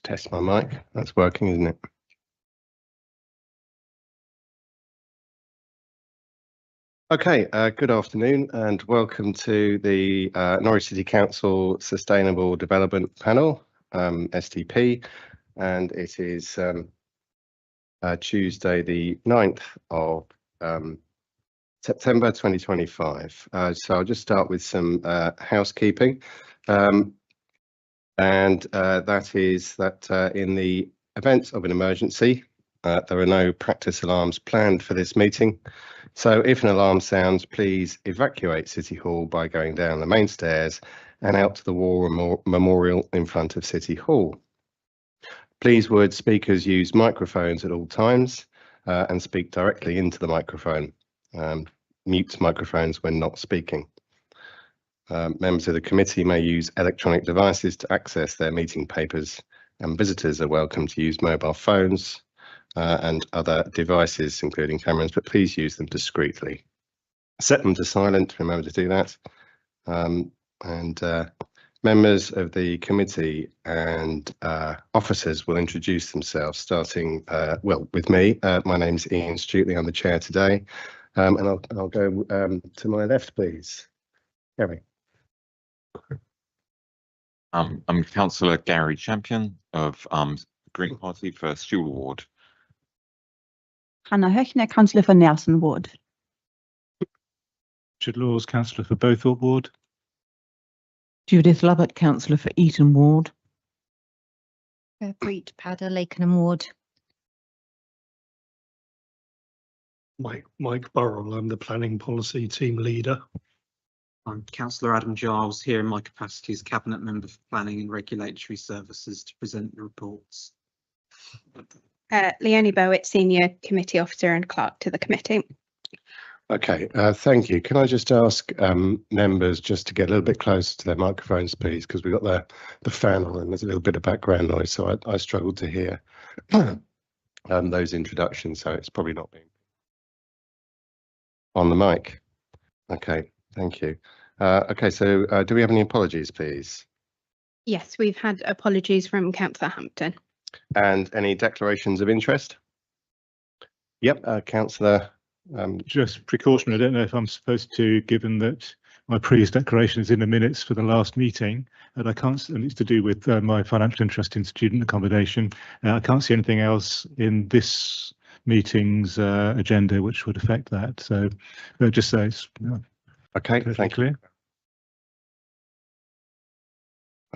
test my mic. That's working, isn't it? Okay, good afternoon and welcome to the Norwich City Council Sustainable Development Panel, STP, and it is Tuesday the 9th of September 2025. So I'll just start with some housekeeping. That is that in the event of an emergency, there are no practice alarms planned for this meeting. So if an alarm sounds, please evacuate City Hall by going down the main stairs and out to the War Memorial in front of City Hall. Please would speakers use microphones at all times and speak directly into the microphone. Mute microphones when not speaking. Members of the committee may use electronic devices to access their meeting papers, and visitors are welcome to use mobile phones and other devices, including cameras, but please use them discreetly. Set them to silent, remember to do that. Members of the committee and officers will introduce themselves, starting, with me. My name's Ian Stuteley, I'm the chair today, and I'll go to my left, please. Gary. I'm Councillor Gary Champion of Green Party for Stewart Ward. Hannah Höchner, Councillor for Nelson Ward. Richard Laws, Councillor for Bowthorpe Ward. Judith Lovett, Councillor for Eton Ward. Preet Padder, Lakenham Ward. Mike Burrell, I'm the Planning Policy Team Leader. I'm Councillor Adam Giles, here in my capacity as Cabinet Member for Planning and Regulatory Services to present the reports. Leonie Bowett, Senior Committee Officer and Clerk to the committee. Okay, thank you. Can I just ask members just to get a little bit closer to their microphones, please, because we've got the fan on and there's a little bit of background noise, so I struggled to hear those introductions, so it's probably not being on the mic. Okay, thank you. Okay, so do we have any apologies, please? Yes, we've had apologies from Councillor Hampton. And any declarations of interest? Yep, Councillor. Just precaution, I don't know if I'm supposed to, given that my previous declaration is in the minutes for the last meeting, and I can't, and it's to do with my financial interest in student accommodation. I can't see anything else in this meeting's agenda which would affect that. So just so it's okay, thank you.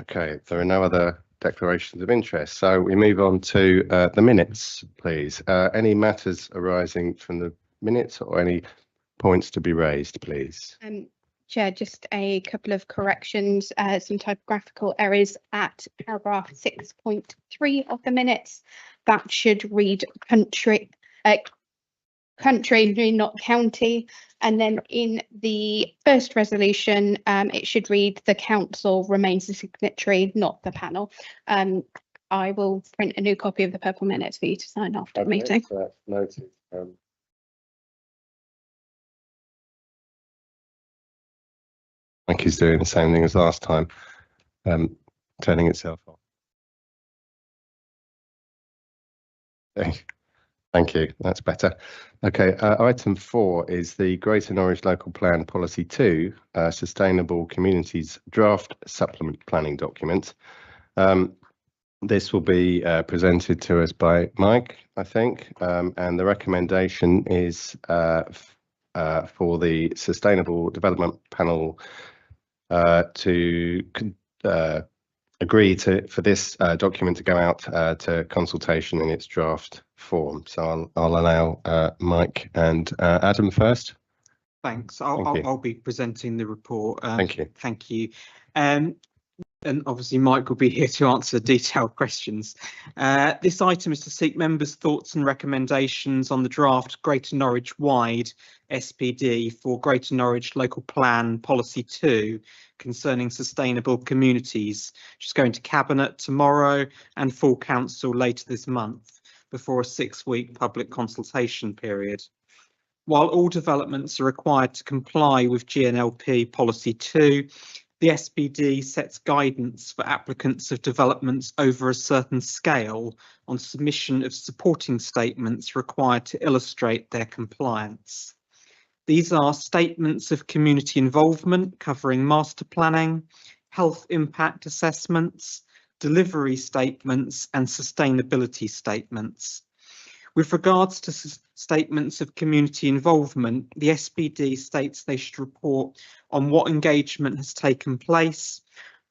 Okay, there are no other declarations of interest, so we move on to the minutes, please. Any matters arising from the minutes or any points to be raised, please? Chair, just a couple of corrections, some typographical errors at paragraph 6.3 of the minutes. That should read country, not county. And then in the first resolution, it should read the council remains the signatory, not the panel. I will print a new copy of the purple minutes for you to sign after the meeting. So that's noted. I think he's doing the same thing as last time, turning itself off. Thank you, that's better. Okay, item 4 is the Greater Norwich Local Plan Policy 2, Sustainable Communities Draft Supplement Planning Document. This will be presented to us by Mike, I think, and the recommendation is for the Sustainable Development Panel to agree for this document to go out to consultation in its draft form. So I'll allow Mike and Adam first. Thanks. I'll be presenting the report. Thank you. Thank you. And obviously Mike will be here to answer detailed questions. This item is to seek members' thoughts and recommendations on the draft Greater Norwich wide SPD for Greater Norwich Local Plan Policy 2 concerning sustainable communities, which is going to Cabinet tomorrow and full council later this month before a 6-week public consultation period. While all developments are required to comply with GNLP Policy 2, The SPD sets guidance for applicants of developments over a certain scale on submission of supporting statements required to illustrate their compliance. These are statements of community involvement covering master planning, health impact assessments, delivery statements and sustainability statements. With regards to statements of community involvement, the SPD states they should report on what engagement has taken place,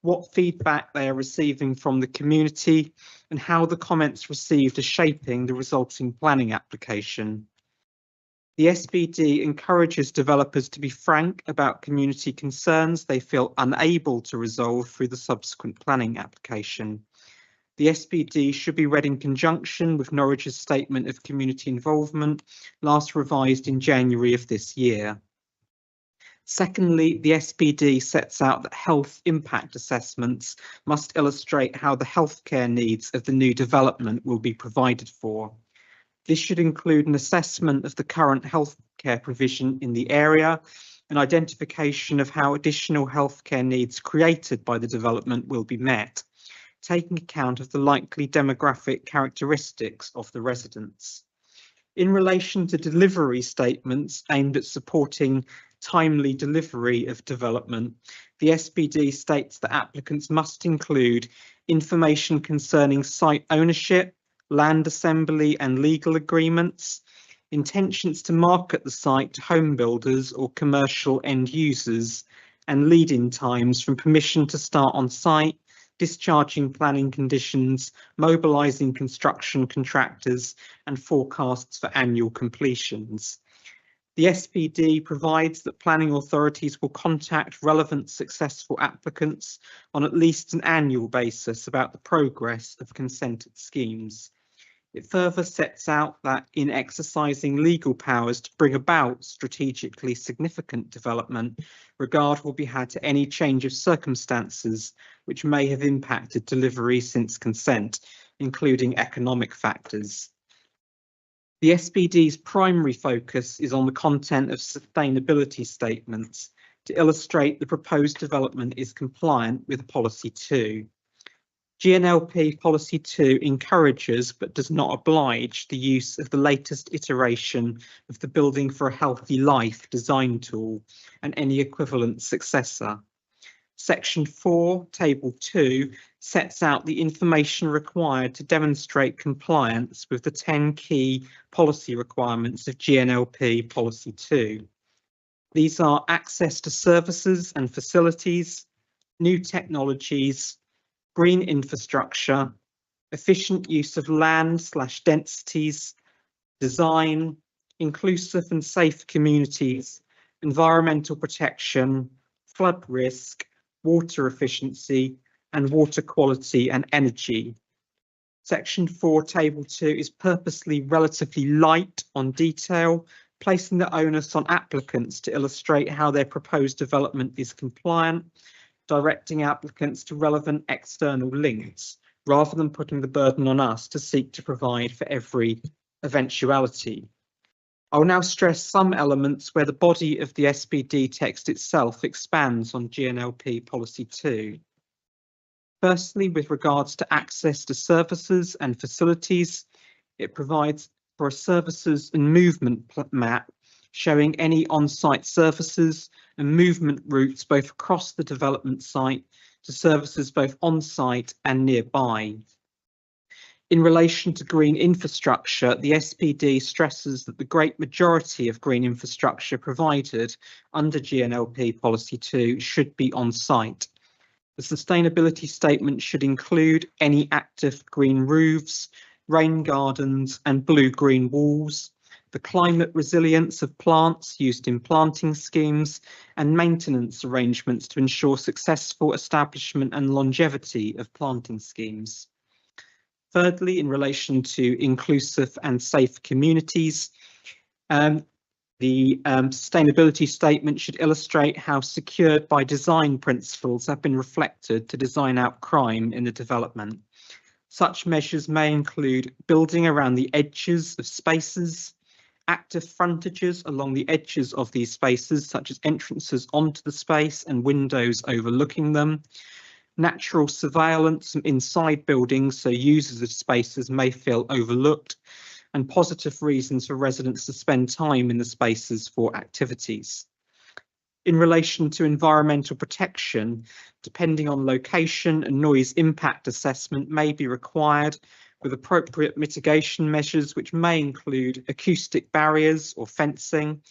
what feedback they are receiving from the community, and how the comments received are shaping the resulting planning application. The SPD encourages developers to be frank about community concerns they feel unable to resolve through the subsequent planning application. The SPD should be read in conjunction with Norwich's Statement of Community Involvement, last revised in January of this year. Secondly, the SPD sets out that health impact assessments must illustrate how the healthcare needs of the new development will be provided for. This should include an assessment of the current healthcare provision in the area, an identification of how additional healthcare needs created by the development will be met, taking account of the likely demographic characteristics of the residents. In relation to delivery statements aimed at supporting timely delivery of development, the SPD states that applicants must include information concerning site ownership, land assembly and legal agreements, intentions to market the site to home builders or commercial end users, and lead-in times from permission to start on site, discharging planning conditions, mobilising construction contractors, and forecasts for annual completions. The SPD provides that planning authorities will contact relevant successful applicants on at least an annual basis about the progress of consented schemes. It further sets out that in exercising legal powers to bring about strategically significant development, regard will be had to any change of circumstances which may have impacted delivery since consent, including economic factors. The SPD's primary focus is on the content of sustainability statements to illustrate the proposed development is compliant with Policy 2. GNLP Policy 2 encourages but does not oblige the use of the latest iteration of the Building for a Healthy Life design tool and any equivalent successor. Section 4, Table 2, sets out the information required to demonstrate compliance with the 10 key policy requirements of GNLP Policy 2. These are access to services and facilities, new technologies, green infrastructure, efficient use of land/densities, design, inclusive and safe communities, environmental protection, flood risk, water efficiency, and water quality and energy. Section 4, Table 2 is purposely relatively light on detail, placing the onus on applicants to illustrate how their proposed development is compliant, directing applicants to relevant external links, rather than putting the burden on us to seek to provide for every eventuality. I will now stress some elements where the body of the SPD text itself expands on GNLP Policy 2. Firstly, with regards to access to services and facilities, it provides for a services and movement map showing any on-site services and movement routes both across the development site to services both on-site and nearby. In relation to green infrastructure, the SPD stresses that the great majority of green infrastructure provided under GNLP Policy 2 should be on-site. The sustainability statement should include any active green roofs, rain gardens and blue-green walls, the climate resilience of plants used in planting schemes, and maintenance arrangements to ensure successful establishment and longevity of planting schemes. Thirdly, in relation to inclusive and safe communities, the sustainability statement should illustrate how secured by design principles have been reflected to design out crime in the development. Such measures may include building around the edges of spaces, active frontages along the edges of these spaces, such as entrances onto the space and windows overlooking them. Natural surveillance inside buildings, so users of spaces may feel overlooked, and positive reasons for residents to spend time in the spaces for activities. In relation to environmental protection, depending on location, a noise impact assessment may be required, with appropriate mitigation measures which may include acoustic barriers or fencing,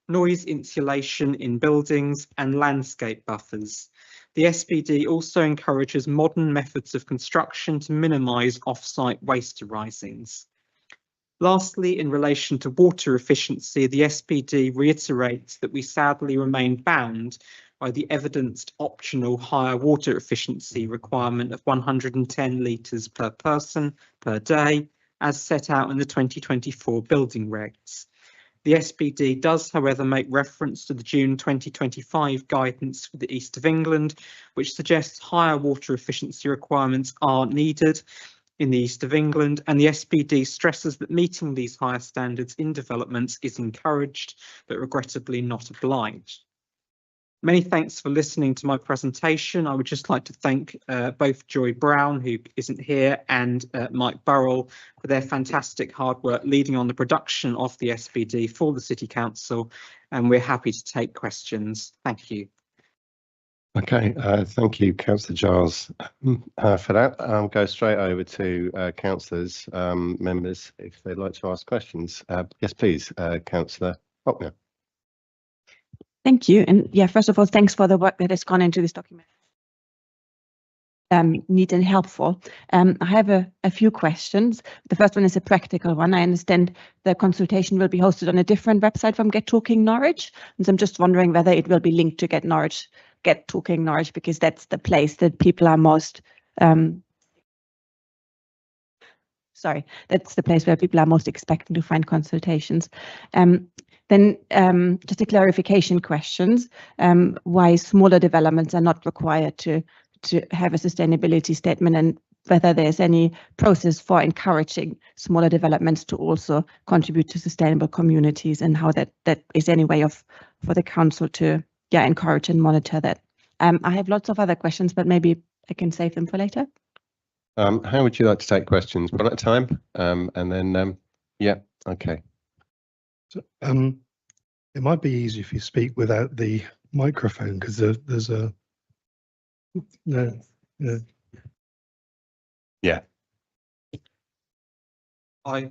noise insulation in buildings and landscape buffers. The SPD also encourages modern methods of construction to minimise off-site waste arisings. Lastly, in relation to water efficiency, the SPD reiterates that we sadly remain bound by the evidenced optional higher water efficiency requirement of 110 litres per person per day, as set out in the 2024 building regs. The SPD does, however, make reference to the June 2025 guidance for the East of England, which suggests higher water efficiency requirements are needed in the East of England, and the SPD stresses that meeting these higher standards in developments is encouraged, but regrettably not obliged. Many thanks for listening to my presentation. I would just like to thank both Joy Brown, who isn't here, and Mike Burrell for their fantastic hard work leading on the production of the SPD for the City Council, and we're happy to take questions. Thank you. Okay, thank you, Councillor Giles, for that. I'll go straight over to councillors, members, if they'd like to ask questions. Yes, please, Councillor Faulkner. Thank you. And yeah, first of all, thanks for the work that has gone into this document. Neat and helpful. I have a few questions. The first one is a practical one. I understand the consultation will be hosted on a different website from Get Talking Norwich. And so I'm just wondering whether it will be linked to Get Talking Norwich, because that's the place that people are most that's the place where people are most expecting to find consultations. Then just a clarification questions, why smaller developments are not required to have a sustainability statement, and whether there's any process for encouraging smaller developments to also contribute to sustainable communities, and how that is any way for the council to encourage and monitor that. I have lots of other questions, but maybe I can save them for later. How would you like to take questions? One at a time, and then okay. So, it might be easy if you speak without the microphone, because there's a Yeah. I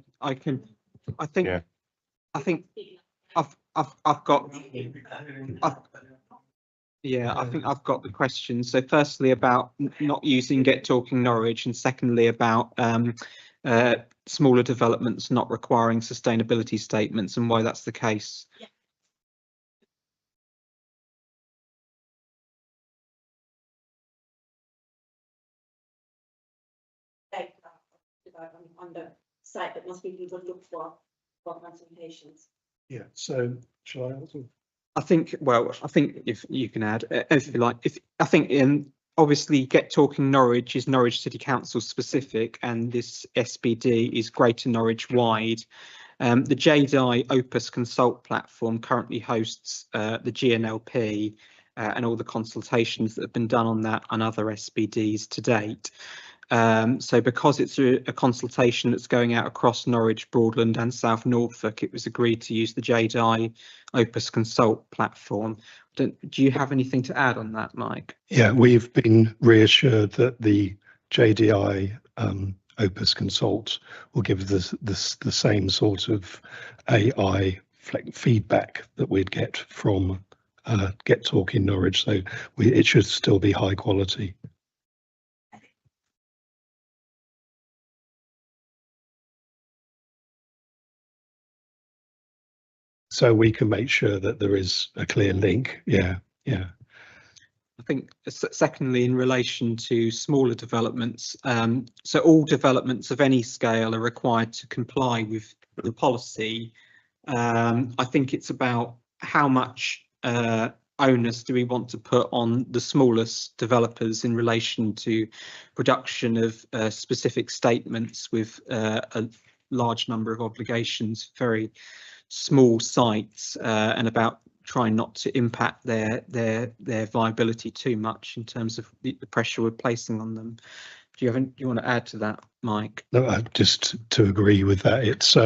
think I've got the questions. So firstly about not using Get Talking Norwich, and secondly about smaller developments not requiring sustainability statements, and why that's the case. Yeah. On the site that most people would look for consultations. Yeah, so shall I also? I think if you can add, if you like, obviously Get Talking Norwich is Norwich City Council specific, and this SPD is Greater Norwich wide. The JDI Opus Consult platform currently hosts the GNLP and all the consultations that have been done on that and other SPDs to date. So because it's a consultation that's going out across Norwich, Broadland and South Norfolk, it was agreed to use the JDI Opus Consult platform. Do you have anything to add on that, Mike? Yeah, we've been reassured that the JDI Opus Consult will give us the same sort of AI feedback that we'd get from Get Talking Norwich, so it should still be high quality. So we can make sure that there is a clear link. Yeah. I think secondly, in relation to smaller developments, so all developments of any scale are required to comply with the policy. I think it's about how much onus do we want to put on the smallest developers in relation to production of specific statements with a large number of obligations, very small sites and about trying not to impact their viability too much in terms of the pressure we're placing on them. Do you want to add to that, Mike? No, just to agree with that. It's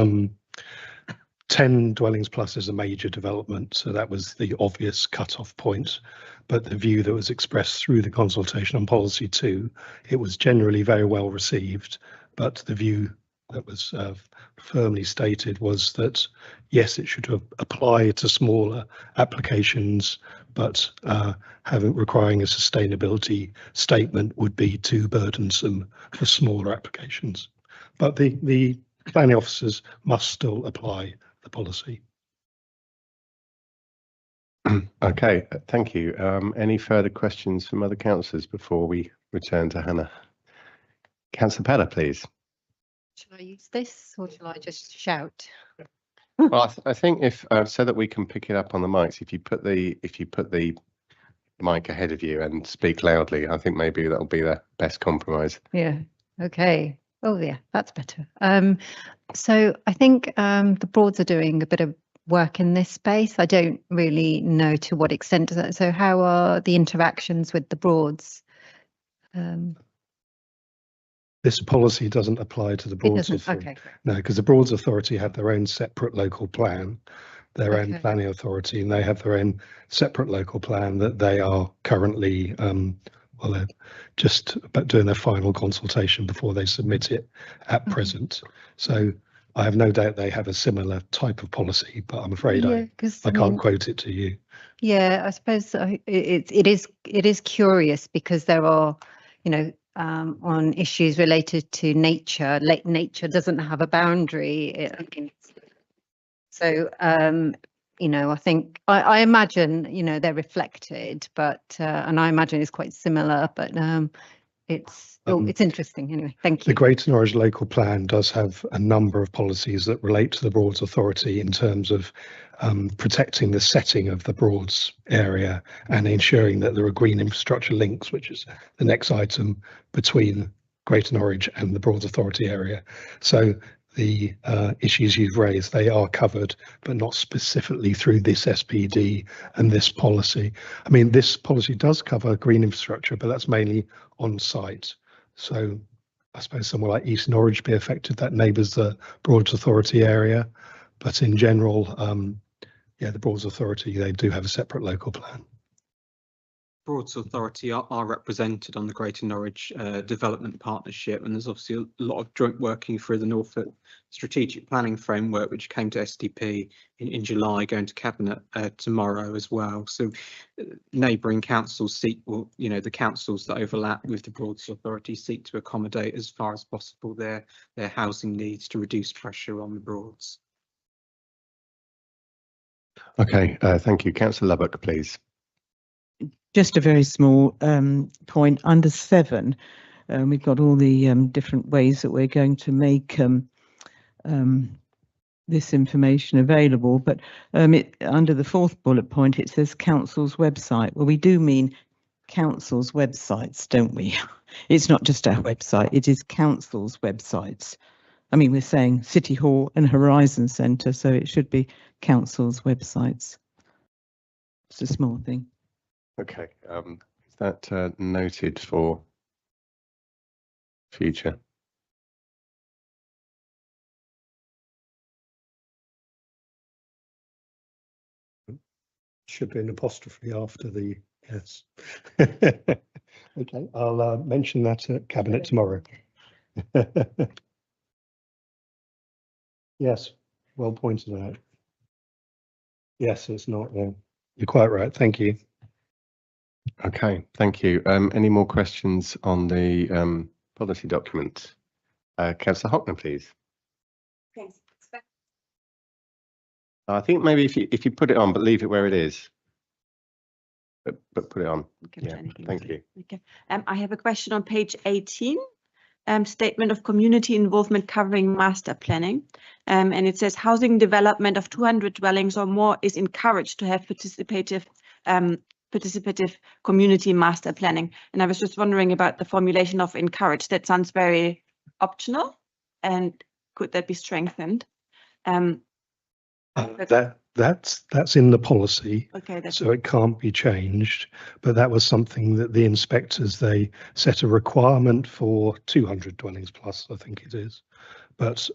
10 dwellings plus is a major development, so that was the obvious cut-off point. But the view that was expressed through the consultation on policy 2, it was generally very well received. But the view that was firmly stated was that yes, it should apply to smaller applications, but requiring a sustainability statement would be too burdensome for smaller applications. But the planning officers must still apply the policy. Okay, thank you. Any further questions from other councillors before we return to Hannah? Councillor Peller, please. Shall I use this or shall I just shout? Well, I think if so that we can pick it up on the mics, if you put the mic ahead of you and speak loudly, I think maybe that'll be the best compromise. Yeah. Okay. Oh yeah, that's better. So I think the Broads are doing a bit of work in this space. I don't really know to what extent. So how are the interactions with the Broads? This policy doesn't apply to the Broads Authority. Okay. No, because the Broads Authority have their own separate local plan, their own Okay. planning authority, and they have their own separate local plan that they are currently well, they're just about doing their final consultation before they submit it at present. So I have no doubt they have a similar type of policy, but I'm afraid I can't quote it to you. Yeah, I suppose it is curious because there are, you know, on issues related to nature, nature doesn't have a boundary. So, you know, I think I imagine, you know, they're reflected, but and I imagine it's quite similar, but it's interesting anyway. Thank you. The Greater Norwich Local Plan does have a number of policies that relate to the Broads Authority in terms of protecting the setting of the Broads area and ensuring that there are green infrastructure links, which is the next item, between Greater Norwich and the Broads Authority area. So the issues you've raised, they are covered, but not specifically through this SPD and this policy. I mean, this policy does cover green infrastructure, but that's mainly on site. So I suppose somewhere like East Norwich be affected, that neighbours the Broads Authority area. But in general, yeah, the Broads Authority, they do have a separate local plan. Broads Authority are represented on the Greater Norwich Development Partnership, and there's obviously a lot of joint working through the Norfolk Strategic Planning Framework, which came to SDP in July, going to Cabinet tomorrow as well. So neighbouring councils seek, well, you know, the councils that overlap with the Broads Authority seek to accommodate as far as possible their housing needs to reduce pressure on the Broads. Okay, thank you. Councillor Lubbock, please. Just a very small point. Under 7, we've got all the different ways that we're going to make this information available. But under the 4th bullet point, it says council's website. Well, we do mean council's websites, don't we? It's not just our website, it is council's websites. I mean, we're saying City Hall and Horizon Centre, so it should be council's websites. It's a small thing. Okay, is that noted for future? Should be an apostrophe after the yes. Okay, I'll mention that at Cabinet tomorrow. Yes, well pointed out. Yes, it's not. Yeah, you're quite right. Thank you. Okay, thank you. Any more questions on the policy document? Councillor Hockner, please. Thanks. I think maybe if you put it on, but leave it where it is. But put it on. Yeah, thank you. Okay. I have a question on page 18. Statement of community involvement covering master planning, and it says housing development of 200 dwellings or more is encouraged to have participative community master planning. And I was just wondering about the formulation of encouraged. That sounds very optional, and could that be strengthened? That's in the policy, Okay, that's so it can't be changed. But that was something that the inspectors, they set a requirement for 200 dwellings plus, I think it is, but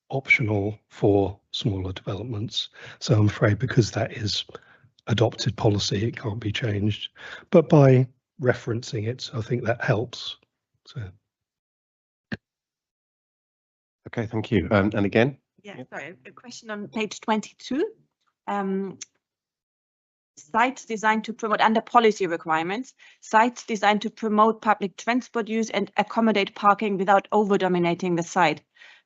optional for smaller developments. So I'm afraid because that is adopted policy, it can't be changed. But by referencing it, I think that helps. So Okay, thank you. And again, yeah. Sorry, a question on page 22. Sites designed to promote under policy requirements, sites designed to promote public transport use and accommodate parking without over dominating the site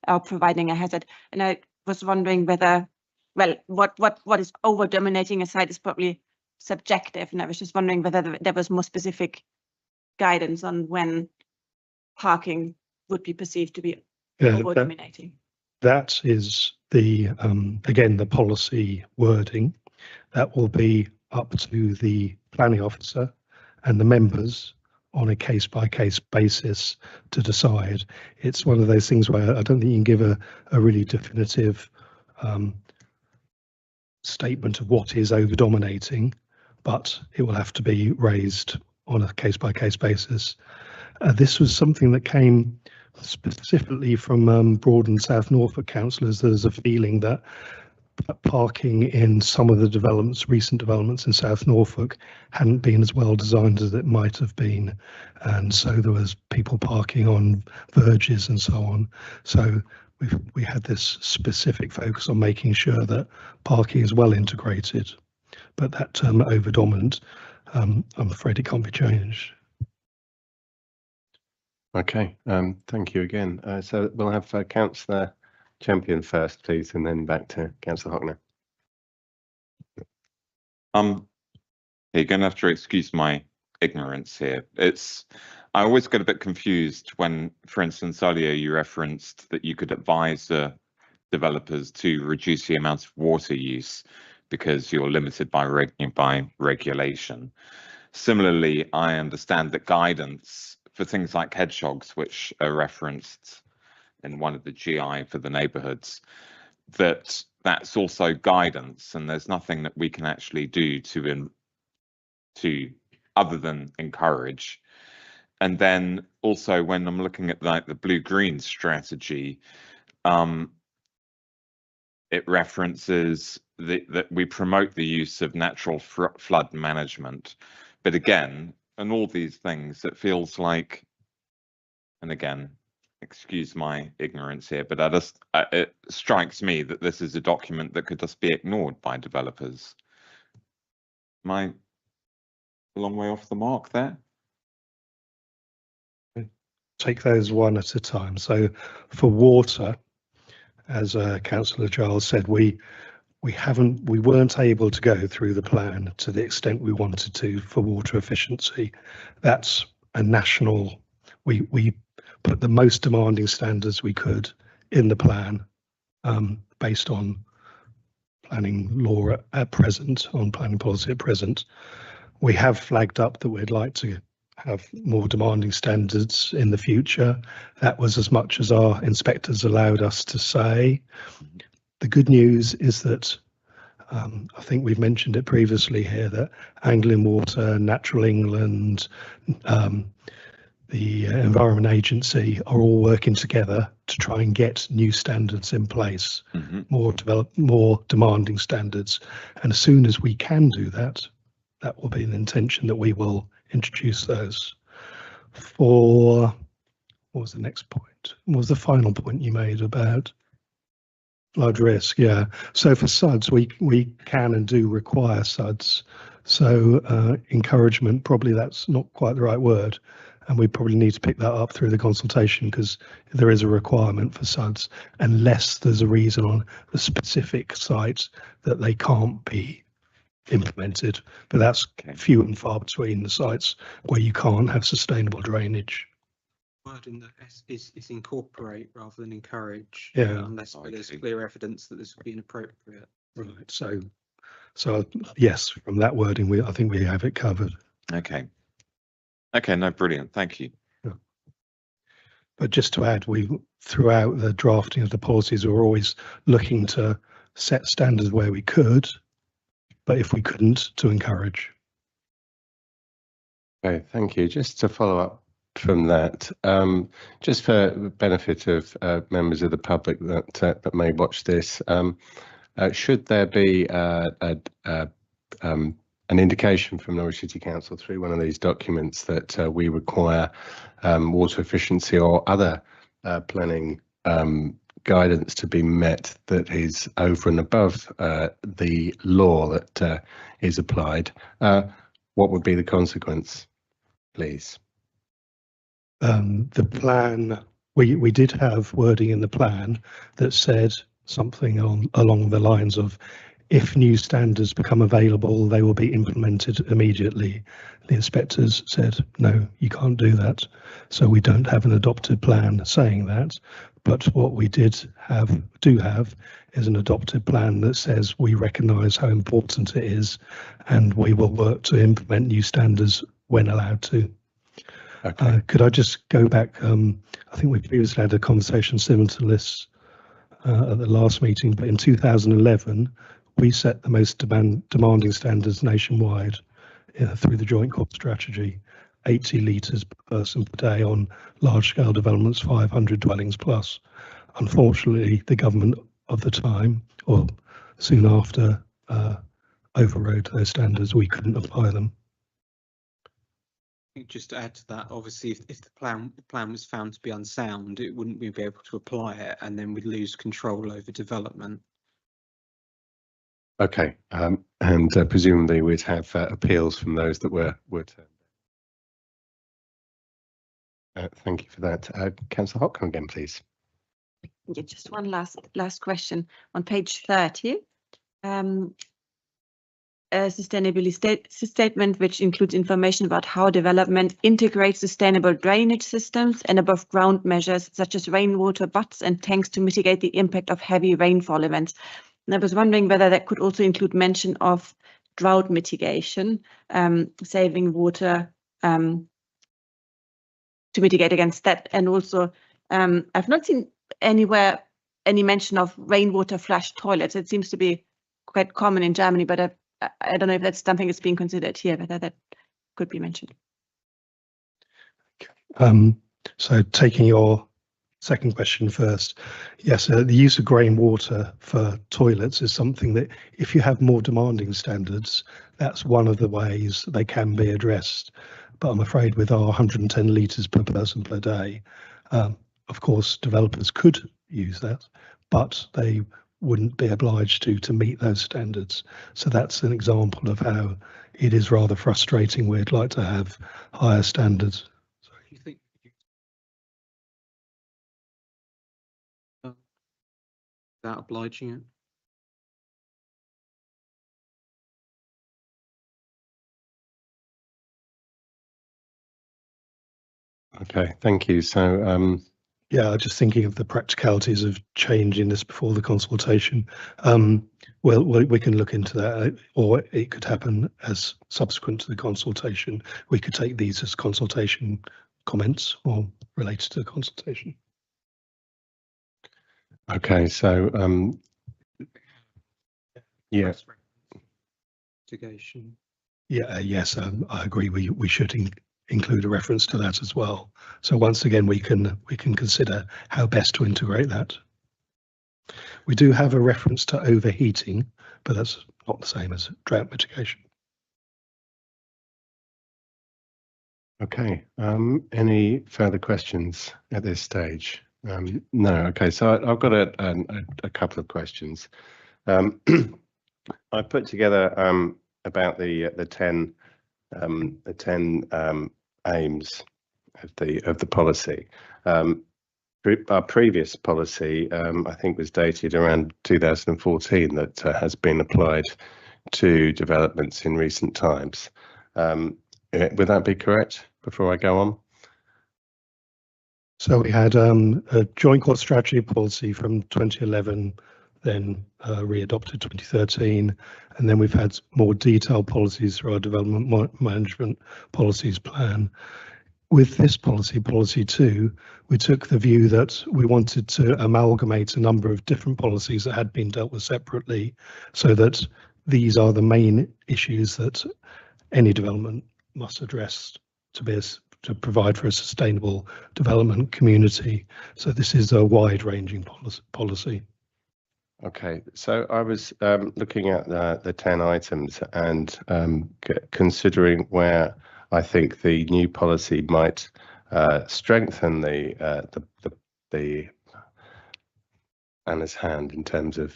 or providing a hazard. And I was wondering whether, well, what is over dominating a site is probably subjective. And I was just wondering whether there was more specific guidance on when parking would be perceived to be over dominating. that is the again the policy wording. That will be up to the planning officer and the members on a case-by-case basis to decide. It's one of those things where I don't think you can give a really definitive statement of what is over-dominating, but it will have to be raised on a case-by-case basis. This was something that came specifically from Broad and South Norfolk councillors. There's a feeling that parking in some of the developments, recent developments in South Norfolk, hadn't been as well designed as it might have been, and so there was people parking on verges and so on. So we had this specific focus on making sure that parking is well integrated, but that term over dominant, I'm afraid it can't be changed. okay, thank you again. So we'll have Councillor Champion first, please, and then back to Councillor Hockner. You're going to have to excuse my ignorance here. I always get a bit confused when, for instance, earlier you referenced that you could advise the developers to reduce the amount of water use because you're limited by regulation. Similarly, I understand that guidance for things like hedgehogs, which are referenced in one of the GI for the neighbourhoods, that's also guidance, and there's nothing that we can actually do to other than encourage. And then also when I'm looking at like the blue-green strategy, it references that we promote the use of natural flood management. But again, and all these things, it feels like, and again, excuse my ignorance here, but it strikes me that this is a document that could just be ignored by developers. Am I a long way off the mark there? Take those one at a time. So for water, as Councillor Giles said, we weren't able to go through the plan to the extent we wanted to for water efficiency. That's a national, we put the most demanding standards we could in the plan based on planning law at present, on planning policy at present. We have flagged up that we'd like to have more demanding standards in the future. That was as much as our inspectors allowed us to say. The good news is that I think we've mentioned it previously here that Anglian Water, Natural England, the Environment Agency are all working together to try and get new standards in place, more demanding standards. And as soon as we can do that, that will be an intention that we will introduce those. For what was the next point? What was the final point you made about flood risk? Yeah. So for SUDs, we can and do require SUDs. So encouragement, probably that's not quite the right word. And we probably need to pick that up through the consultation because there is a requirement for SUDs unless there's a reason on the specific site that they can't be implemented. But that's few and far between the sites where you can't have sustainable drainage. Word in the is incorporate rather than encourage. Yeah. Unless there's clear evidence that this would be inappropriate. Right. So yes, from that wording, I think we have it covered. Okay. Okay, no, brilliant. Thank you. Yeah. But just to add, throughout the drafting of the policies, we're always looking to set standards where we could, but if we couldn't, to encourage. Okay, thank you. Just to follow up from that, just for the benefit of members of the public that may watch this, should there be an indication from Norwich City Council through one of these documents that we require water efficiency or other planning guidance to be met that is over and above the law that is applied, what would be the consequence, please? The plan, we did have wording in the plan that said something along the lines of, if new standards become available, they will be implemented immediately. The inspectors said, no, you can't do that. So we don't have an adopted plan saying that. But what we do have is an adopted plan that says we recognise how important it is, and we will work to implement new standards when allowed to. Okay. Could I just go back? I think we previously had a conversation similar to this at the last meeting, but in 2011, we set the most demanding standards nationwide through the Joint Core Strategy, 80 litres per person per day on large-scale developments, 500 dwellings plus. Unfortunately, the government of the time, or soon after, overrode those standards. We couldn't apply them. I think just to add to that, obviously, if the plan was found to be unsound, it wouldn't be able to apply it, and then we'd lose control over development. Okay, and presumably we'd have appeals from those that were turned. Thank you for that. Councillor Hopcombe again, please. Yeah, just one last question. On page 30, a sustainability statement which includes information about how development integrates sustainable drainage systems and above ground measures such as rainwater butts and tanks to mitigate the impact of heavy rainfall events. And I was wondering whether that could also include mention of drought mitigation, saving water to mitigate against that. And also, I've not seen anywhere any mention of rainwater flush toilets. It seems to be quite common in Germany, but I don't know if that's something that's being considered here, whether that could be mentioned. So taking your second question first, yes, the use of grey water for toilets is something that, if you have more demanding standards, that's one of the ways they can be addressed. But I'm afraid with our 110 litres per person per day, of course, developers could use that, but they wouldn't be obliged to meet those standards. So that's an example of how it is rather frustrating. We'd like to have higher standards. So you think without obliging it? Okay, thank you. So, yeah, just thinking of the practicalities of changing this before the consultation. Well, we can look into that, or it could happen as subsequent to the consultation. We could take these as consultation comments or related to the consultation. okay, so yeah. Mitigation. Yeah, yes, I agree. We should include a reference to that as well. So once again, we can consider how best to integrate that. We do have a reference to overheating, but that's not the same as drought mitigation. Okay, any further questions at this stage? No. Okay, so I've got a couple of questions. I put together about the 10 aims of the policy. Our previous policy, I think, was dated around 2014, that has been applied to developments in recent times. Would that be correct? Before I go on. So we had a joint core strategy policy from 2011, then readopted 2013, and then we've had more detailed policies through our development management policies plan. with this policy 2, we took the view that we wanted to amalgamate a number of different policies that had been dealt with separately, so that these are the main issues that any development must address to provide for a sustainable development community. So this is a wide-ranging policy. Okay, so I was looking at the 10 items and considering where I think the new policy might strengthen the Anna's hand in terms of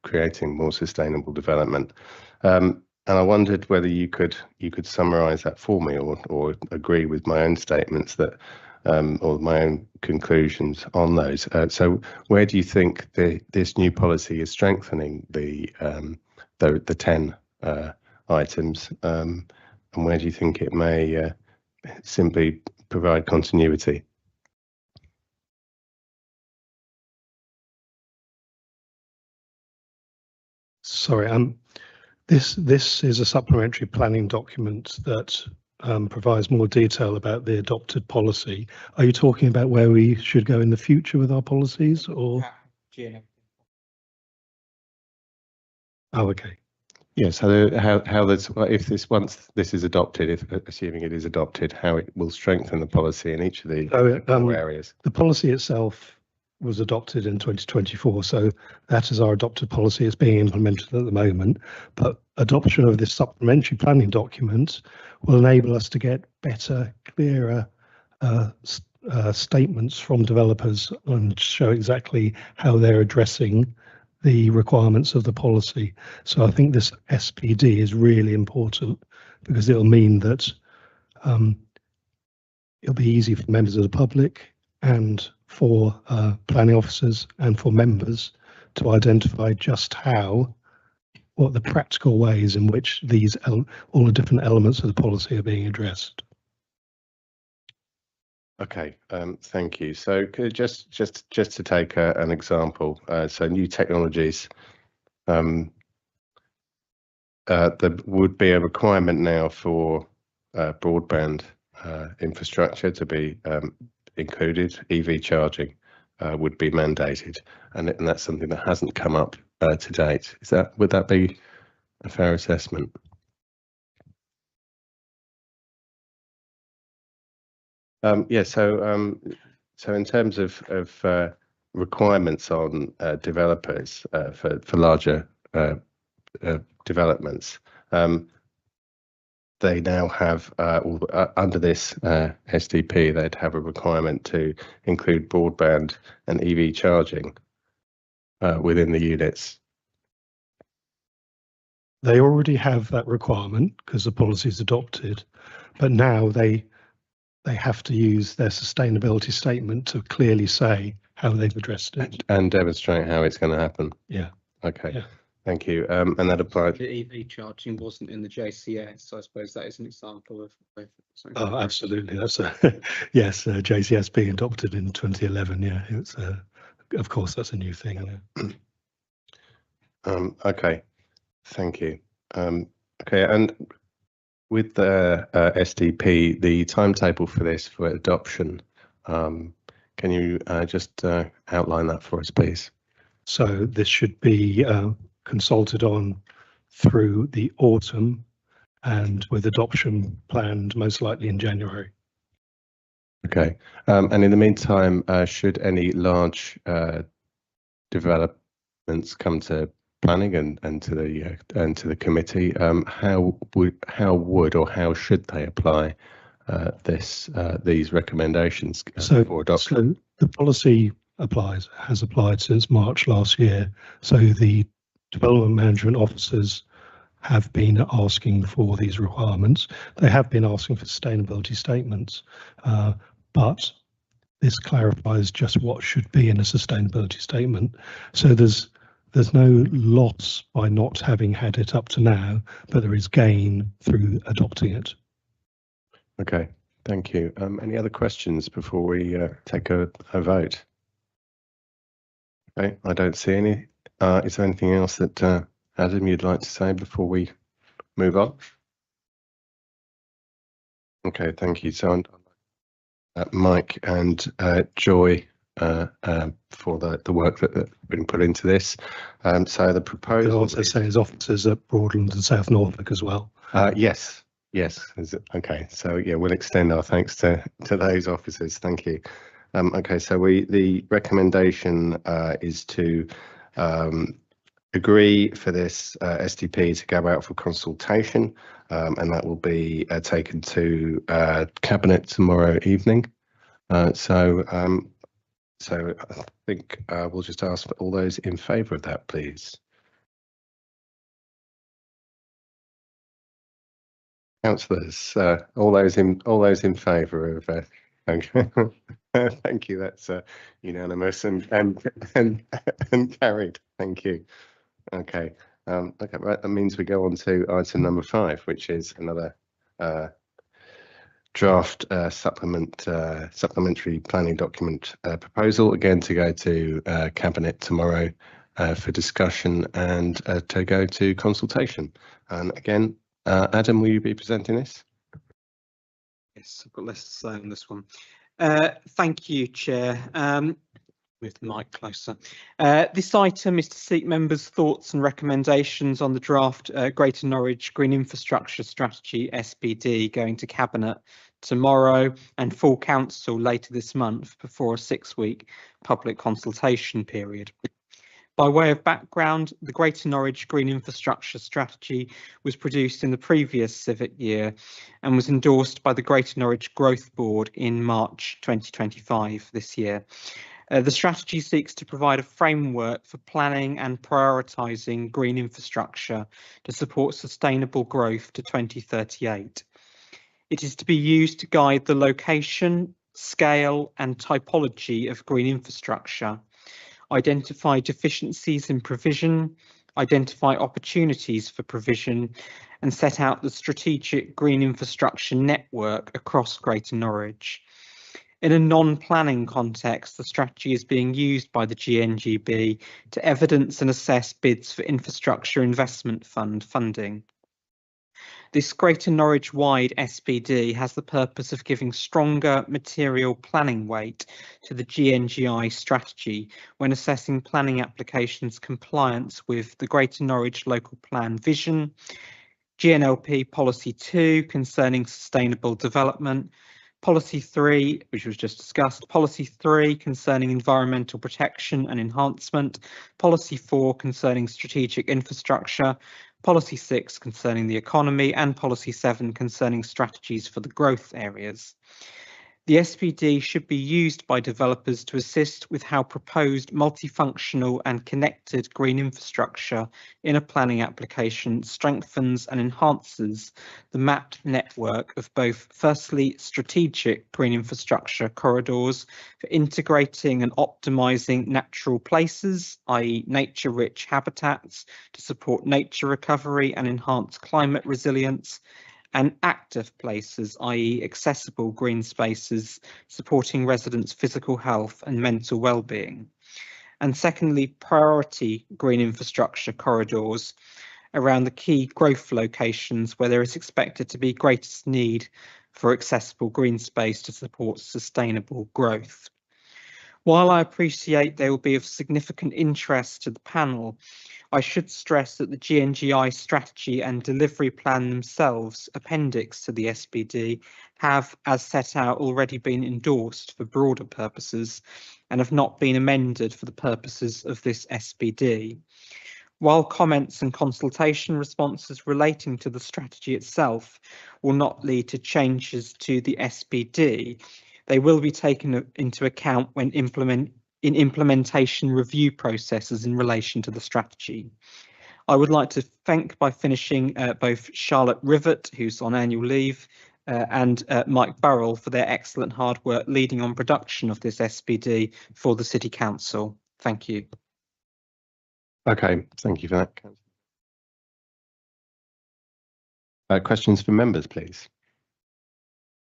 creating more sustainable development. And I wondered whether you could summarise that for me, or agree with my own statements that, or my own conclusions on those. So, where do you think this new policy is strengthening the 10 items, and where do you think it may simply provide continuity? Sorry, this is a supplementary planning document that provides more detail about the adopted policy. Are you talking about where we should go in the future with our policies, or? Oh, okay. Yeah, so how this, if once this is adopted, if assuming it is adopted, how it will strengthen the policy in each of the areas. The policy itself was adopted in 2024, so that is our adopted policy. It's being implemented at the moment, but adoption of this supplementary planning document will enable us to get better, clearer statements from developers and show exactly how they're addressing the requirements of the policy. So I think this SPD is really important, because it'll mean that it'll be easy for members of the public and for planning officers and for members to identify just what the practical ways in which all the different elements of the policy are being addressed. Okay, thank you. So just to take an example, so new technologies, there would be a requirement now for broadband infrastructure to be included. EV charging would be mandated, and that's something that hasn't come up to date. Would that be a fair assessment? Yeah. So in terms of requirements on developers for larger developments, they now have, under this SDP, they'd have a requirement to include broadband and EV charging within the units. They already have that requirement because the policy is adopted, but now they have to use their sustainability statement to clearly say how they've addressed it. And demonstrate how it's going to happen. Yeah. Okay. Yeah. Thank you. And that applies. The EV charging wasn't in the JCS, so I suppose that is an example of. Oh, absolutely. That's yes, JCS being adopted in 2011. Yeah, it's of course that's a new thing. Yeah. Okay. Thank you. Okay, and with the SDP, the timetable for this for adoption, can you just outline that for us, please? So this should be consulted on through the autumn, and with adoption planned most likely in January. Okay, and in the meantime, should any large developments come to planning and to the committee, how should they apply these recommendations for adoption? So the policy has applied since March last year. So the development management officers have been asking for these requirements. They have been asking for sustainability statements, but this clarifies just what should be in a sustainability statement. So there's no loss by not having had it up to now, but there is gain through adopting it. Okay, thank you. Any other questions before we take a vote? Okay, I don't see any. Is there anything else that Adam you'd like to say before we move on? Okay, thank you. So Mike and Joy for the work that's been put into this. So the I'd proposal also say his officers at Broadland and South Norfolk as well. yes. Is it? Okay, so yeah, we'll extend our thanks to those officers. Thank you. Okay, so the recommendation is to agree for this SDP to go out for consultation, and that will be taken to Cabinet tomorrow evening. So I think we'll just ask for all those in favour of that, please. Councillors, all those in favour of. Okay. Thank you. That's unanimous and carried. Thank you. Okay. Okay. Right. That means we go on to item number 5, which is another draft supplementary planning document proposal, again to go to Cabinet tomorrow for discussion and to go to consultation. And again, Adam, will you be presenting this? Yes, I've got less to say on this one. Thank you, Chair. Move the mic closer. This item is to seek members' thoughts and recommendations on the draft Greater Norwich Green Infrastructure Strategy SPD going to Cabinet tomorrow and full council later this month before a 6-week public consultation period. By way of background, the Greater Norwich Green Infrastructure Strategy was produced in the previous civic year and was endorsed by the Greater Norwich Growth Board in March 2025 this year. The strategy seeks to provide a framework for planning and prioritising green infrastructure to support sustainable growth to 2038. It is to be used to guide the location, scale and typology of green infrastructure, identify deficiencies in provision, identify opportunities for provision, and set out the strategic green infrastructure network across Greater Norwich. In a non-planning context, the strategy is being used by the GNGB to evidence and assess bids for infrastructure investment fund funding. This Greater Norwich-wide SPD has the purpose of giving stronger material planning weight to the GNGI strategy when assessing planning applications' compliance with the Greater Norwich Local Plan Vision, GNLP Policy 2 concerning sustainable development, Policy 3, which was just discussed, Policy 3 concerning environmental protection and enhancement, Policy 4 concerning strategic infrastructure, Policy 6 concerning the economy, and Policy 7 concerning strategies for the growth areas. The SPD should be used by developers to assist with how proposed multifunctional and connected green infrastructure in a planning application strengthens and enhances the mapped network of both, firstly, strategic green infrastructure corridors for integrating and optimising natural places, i.e. nature-rich habitats, to support nature recovery and enhance climate resilience, and active places, i.e. accessible green spaces, supporting residents' physical health and mental well-being. And secondly, priority green infrastructure corridors around the key growth locations where there is expected to be greatest need for accessible green space to support sustainable growth. While I appreciate they will be of significant interest to the panel, I should stress that the GNGI strategy and delivery plan themselves, appendix to the SPD, have, as set out, already been endorsed for broader purposes and have not been amended for the purposes of this SPD. While comments and consultation responses relating to the strategy itself will not lead to changes to the SPD, they will be taken into account when implementation review processes in relation to the strategy. I would like to thank by finishing both Charlotte Rivett, who's on annual leave, and Mike Burrell for their excellent hard work leading on production of this SPD for the City Council. Thank you. Okay, thank you for that. Questions from members, please.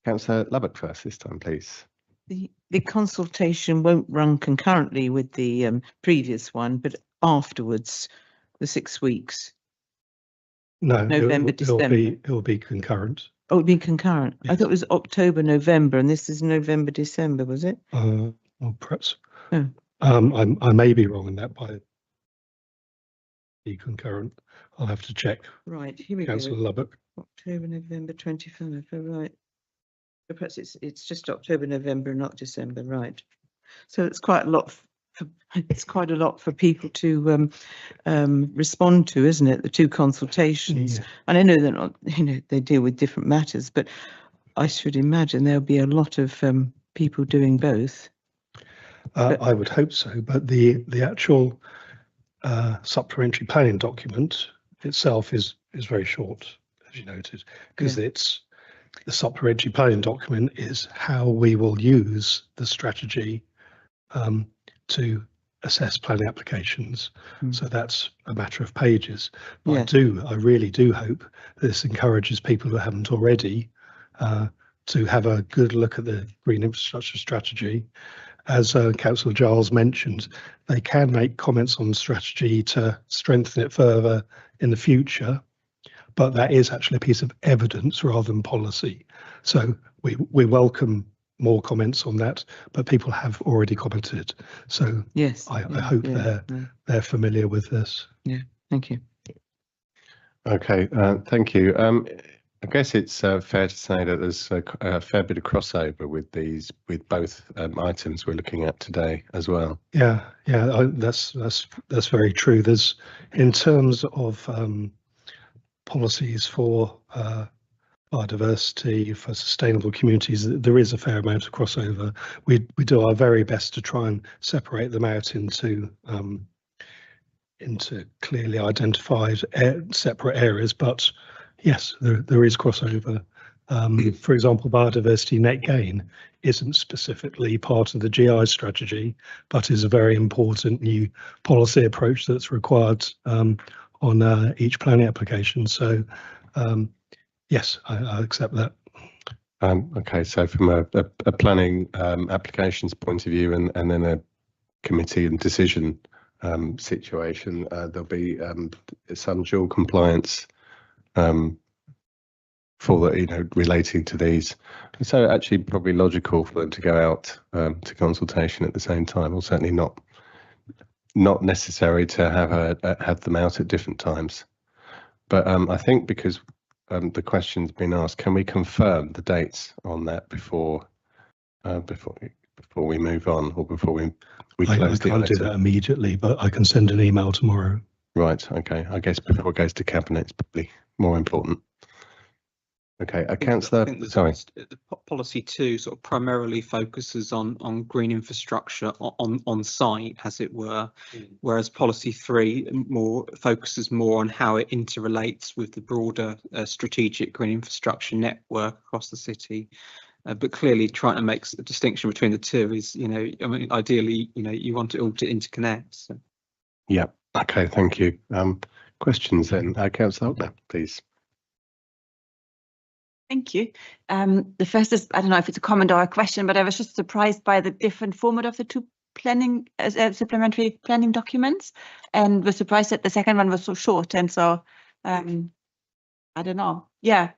Councillor Lubbock first this time, please. The consultation won't run concurrently with the previous one, but afterwards, the 6 weeks. No, November, December. It will be concurrent. Oh, it'd be concurrent. I Yes. thought it was October, November, and this is November, December, was it? Well, perhaps. Oh. I may be wrong in that by the concurrent. I'll have to check. Right, here we Councillor go. Lubbock. October, November 25. Oh, right. So perhaps it's just October, November, not December, right? So it's quite a lot. It's quite a lot for people to respond to, isn't it? The two consultations. Yeah. And I know they're not, they deal with different matters, but I should imagine there'll be a lot of people doing both. I would hope so, but the actual supplementary planning document itself is very short, as you noted, because it's the supplementary planning document is how we will use the strategy to assess planning applications. So that's a matter of pages. But I really do hope this encourages people who haven't already to have a good look at the green infrastructure strategy. As Councillor Giles mentioned, they can make comments on the strategy to strengthen it further in the future, but that is actually a piece of evidence rather than policy. So we welcome more comments on that, but people have already commented. So yes, I hope they're familiar with this. Yeah, thank you. Okay, thank you. I guess it's fair to say that there's a fair bit of crossover with both items we're looking at today as well. Yeah, that's very true. There's, in terms of policies for biodiversity, for sustainable communities, there is a fair amount of crossover. We do our very best to try and separate them out into clearly identified separate areas, but yes, there is crossover. For example, biodiversity net gain isn't specifically part of the GI strategy, but is a very important new policy approach that's required on each planning application. So yes, I accept that. Okay, so from a planning applications point of view and then a committee and decision situation, there'll be some dual compliance for the, relating to these. So actually probably logical for them to go out to consultation at the same time, or certainly not necessary to have them out at different times. But I think because the question's been asked, can we confirm the dates on that before we move on, or before we close the item? I can't do that immediately, but I can send an email tomorrow. Right, okay. I guess before it goes to cabinet, it's probably more important. Okay, Councillor, sorry. The policy 2 sort of primarily focuses on green infrastructure on site, as it were, whereas policy 3 focuses more on how it interrelates with the broader strategic green infrastructure network across the city. But clearly, trying to make a distinction between the two is, ideally, you want it all to interconnect. So. Yeah. Okay. Thank you. Questions then, Councillor Hockner, please. Thank you. The first is, I don't know if it's a comment or a question, but I was just surprised by the different format of the two planning supplementary planning documents, and was surprised that the second one was so short. And so, I don't know. Yeah,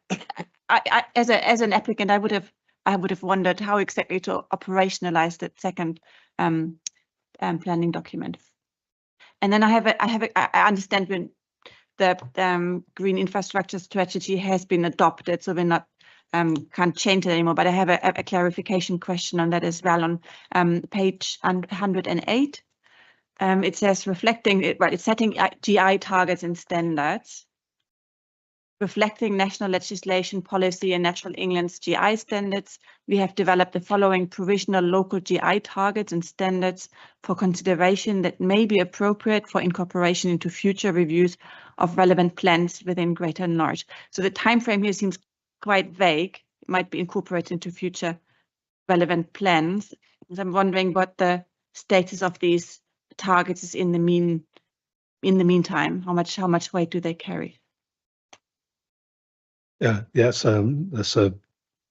I as an applicant, I would have wondered how exactly to operationalize that second planning document. And then I understand when the green infrastructure strategy has been adopted, so we're not can't change it anymore. But I have a clarification question on that as well. On page 108, it says it's setting GI targets and standards, reflecting national legislation, policy, and Natural England's GI standards. We have developed the following provisional local GI targets and standards for consideration that may be appropriate for incorporation into future reviews of relevant plans within Greater Norwich. So the time frame here seems quite vague. It might be incorporated into future relevant plans. And I'm wondering what the status of these targets is in the meantime. How much weight do they carry? Yeah, that's a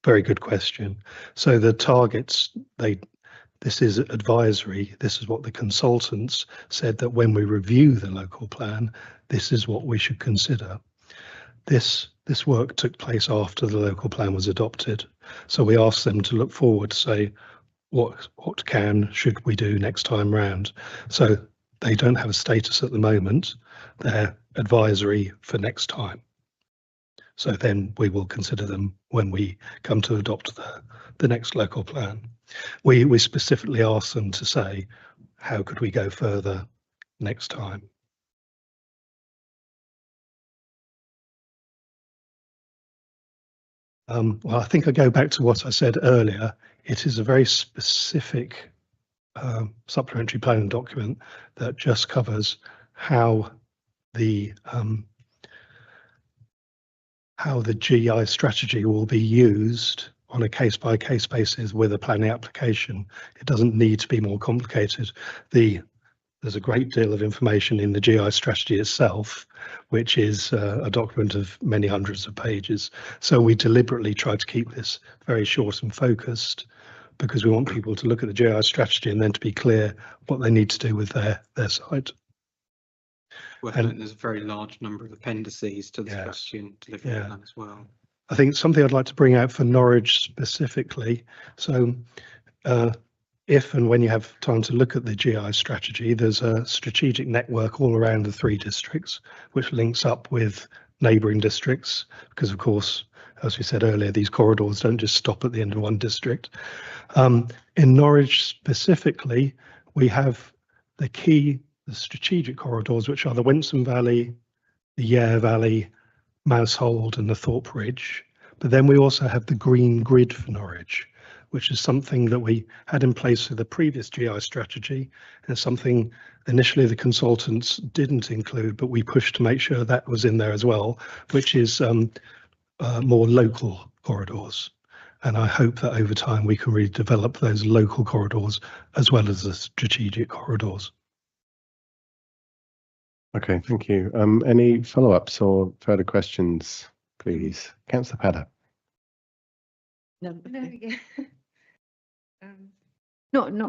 very good question. So the targets, this is advisory. This is what the consultants said, that when we review the local plan, this is what we should consider. this work took place after the local plan was adopted. So we asked them to look forward to say, what should we do next time round? So they don't have a status at the moment. They're advisory for next time. So then we will consider them when we come to adopt the next local plan. We specifically asked them to say, how could we go further next time? Well, I think I go back to what I said earlier. It is a very specific supplementary planning document that just covers how the GI strategy will be used on a case-by-case basis with a planning application. It doesn't need to be more complicated. There's a great deal of information in the GI strategy itself, which is a document of many hundreds of pages. So we deliberately try to keep this very short and focused, because we want people to look at the GI strategy and then to be clear what they need to do with their site. Well, and there's a very large number of appendices to the strategy and delivery plan as well. I think something I'd like to bring out for Norwich specifically. So if and when you have time to look at the GI strategy, there's a strategic network all around the 3 districts, which links up with neighbouring districts, because of course, as we said earlier, these corridors don't just stop at the end of one district. In Norwich specifically, we have the strategic corridors, which are the Winston Valley, the Yare Valley, Mousehold and the Thorpe Ridge. But then we also have the green grid for Norwich, which is something that we had in place for the previous GI strategy, and something initially the consultants didn't include, but we pushed to make sure that was in there as well, which is more local corridors. And I hope that over time we can really develop those local corridors as well as the strategic corridors. Okay, thank you. Any follow-ups or further questions, please? Councillor Padder. Not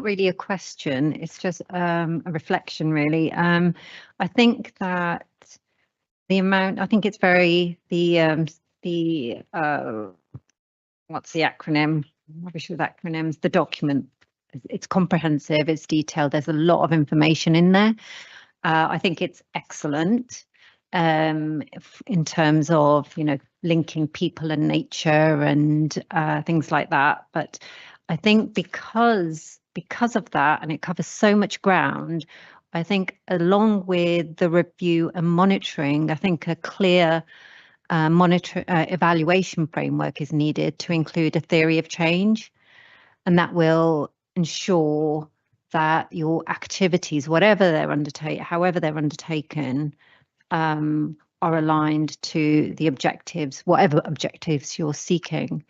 really a question. It's just a reflection, really. I think that the amount. I think it's very what's the acronym? Rubbish with acronyms. The document. It's comprehensive. It's detailed. There's a lot of information in there. I think it's excellent in terms of, linking people and nature and things like that. But I think because of that, and it covers so much ground, I think along with the review and monitoring, I think a clear evaluation framework is needed to include a theory of change, and that will ensure that your activities, however they're undertaken, are aligned to the objectives, whatever objectives you're seeking.